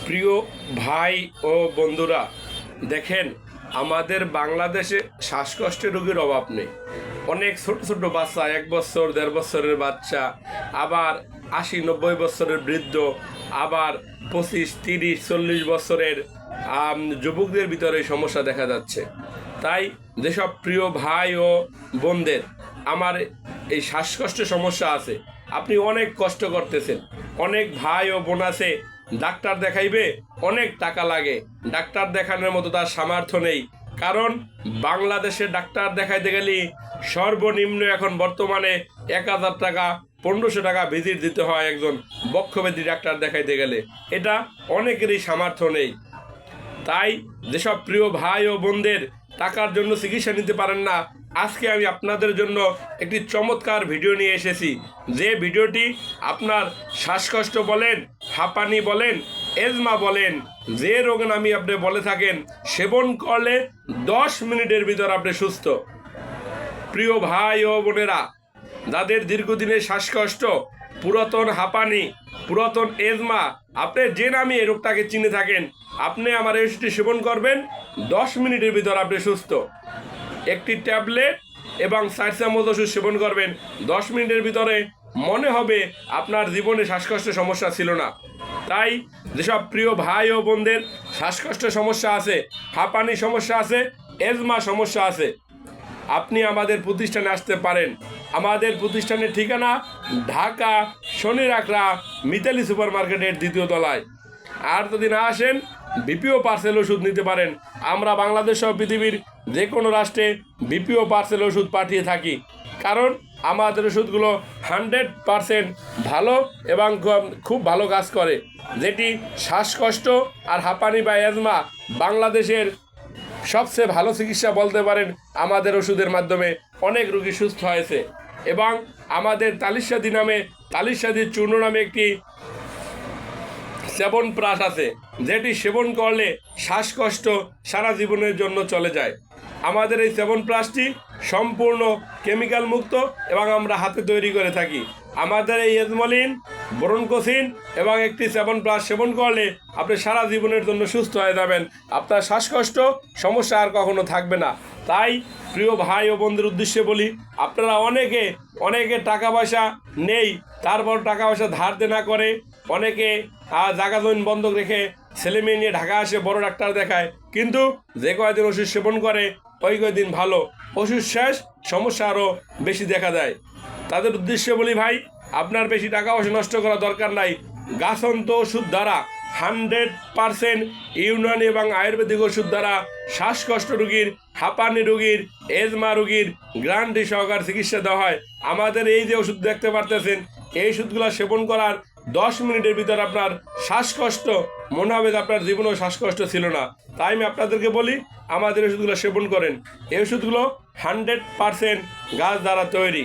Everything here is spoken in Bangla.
প্রিয় ভাই ও বন্ধুরা, দেখেন আমাদের বাংলাদেশে শ্বাসকষ্টের রোগীর অভাব নেই। অনেক ছোট ছোট বাচ্চা, 1 বছর 1.5 বছরের বাচ্চা, আবার 80-90 বছরের বৃদ্ধ, আবার 25-30-40 বছরের যুবকদের ভিতরে এই সমস্যা দেখা যাচ্ছে। তাই যেসব প্রিয় ভাই ও বোনদের আমার এই শ্বাসকষ্টের সমস্যা আছে, আপনি অনেক কষ্ট করতেছেন, অনেক ভাই ও বোন আছে ডাক্তার দেখাইবে, অনেক টাকা লাগে, ডাক্তার দেখানোর মতো তার সামর্থ্য নেই। কারণ বাংলাদেশে ডাক্তার দেখাইতে গেলে সর্বনিম্ন এখন বর্তমানে 1000 টাকা 1500 টাকা ভিজিট দিতে হয় একজন বক্ষব্যাধি ডাক্তার দেখাইতে গেলে। এটা অনেকেরই সামর্থ্য নেই। তাই যেসব প্রিয় ভাই ও বোনদের টাকার জন্য চিকিৎসা নিতে পারেন না, আজকে আমি আপনাদের জন্য একটি চমৎকার ভিডিও নিয়ে এসেছি। যে ভিডিওটি আপনার শ্বাসকষ্ট বলেন, হাঁপানি বলেন, এজমা বলেন, যে রোগ নামই আপনি বলে থাকেন, সেবন করলে 10 মিনিটের ভিতর আপনি সুস্থ। প্রিয় ভাই ও বোনেরা, যাদের দীর্ঘদিনের শ্বাসকষ্ট, পুরাতন হাঁপানি, পুরাতন এজমা, আপনি যে নামে এই রোগটাকে চিনে থাকেন, আপনি আমার এই ওষুধটি সেবন করবেন, 10 মিনিটের ভিতর আপনি সুস্থ। একটি ট্যাবলেট এবং 4 চামচ ওষুধ সেবন করবেন, 10 মিনিটের ভিতরে মনে হবে আপনার জীবনে শ্বাসকষ্টের সমস্যা ছিল না। তাই যেসব প্রিয় ভাই ও বোনদের শ্বাসকষ্টের সমস্যা আছে, হাঁপানি সমস্যা আছে, এজমা সমস্যা আছে, আপনি আমাদের প্রতিষ্ঠানে আসতে পারেন। আমাদের প্রতিষ্ঠানের ঠিকানা ঢাকা শনিরাখড়া মিতালি সুপার মার্কেটের 2য় তলায়। আর যদি না আসেন, বিপিও পার্সেল ওষুধ নিতে পারেন। আমরা বাংলাদেশ সহ পৃথিবীর যে কোনো রাষ্ট্রে বিপিও পার্সেল ওষুধ পাঠিয়ে থাকি, কারণ আমাদের ওষুধগুলো 100% ভালো এবং খুব ভালো কাজ করে। যেটি শ্বাসকষ্ট আর হাঁপানি বা এজমা বাংলাদেশের সবচেয়ে ভালো চিকিৎসা বলতে পারেন। আমাদের ওষুধের মাধ্যমে অনেক রোগী সুস্থ হয়েছে। এবং আমাদের তালিশাদি চূর্ণ নামে একটি চ্যবনপ্রাশ আছে, যেটি সেবন করলে শ্বাসকষ্ট সারা জীবনের জন্য চলে যায়। আমাদের এই চ্যবনপ্রাশটি সম্পূর্ণ কেমিক্যাল মুক্ত এবং আমরা হাতে তৈরি করে থাকি। আমাদের এই এজমলিন, ব্রোনকোসিন এবং একটি চ্যবনপ্রাশ সেবন করলে আপনি সারা জীবনের জন্য সুস্থ হয়ে যাবেন। আপনার শ্বাসকষ্ট সমস্যা আর কখনো থাকবে না। তাই প্রিয় ভাই ও বন্ধুর উদ্দেশ্যে বলি, আপনারা অনেকে টাকা পয়সা নেই, তারপর টাকা পয়সা ধার দেনা করে, অনেকে জায়গা জমি বন্ধক রেখে ছেলে মেয়ে নিয়ে ঢাকা আসে বড় ডাক্তার দেখায়, কিন্তু যে কয়দিন ওষুধ সেবন করে ওই কয়দিন ভালো, ওষুধ শেষ সমস্যা আরও বেশি দেখা দেয়। তাদের উদ্দেশ্যে বলি, ভাই আপনার বেশি টাকা পয়সা নষ্ট করা দরকার নাই। গাছন্ত ওষুধ দ্বারা 100% ইউনানি এবং আয়ুর্বেদিক ওষুধ দ্বারা শ্বাসকষ্ট রোগীর, হাঁপানি রোগীর, এজমা রোগীর গ্যারান্টি সহকারে চিকিৎসা দেওয়া হয়। আমাদের এই যে ওষুধ দেখতে পারতেছেন, এই ওষুধগুলো সেবন করার 10 মিনিটের ভিতর আপনার শ্বাসকষ্ট মনে হবে যে আপনার জীবনেও শ্বাসকষ্ট ছিল না। তাই আমি আপনাদেরকে বলি, আমাদের ওষুধগুলো সেবন করেন। এই ওষুধগুলো 100% গাছ দ্বারা তৈরি।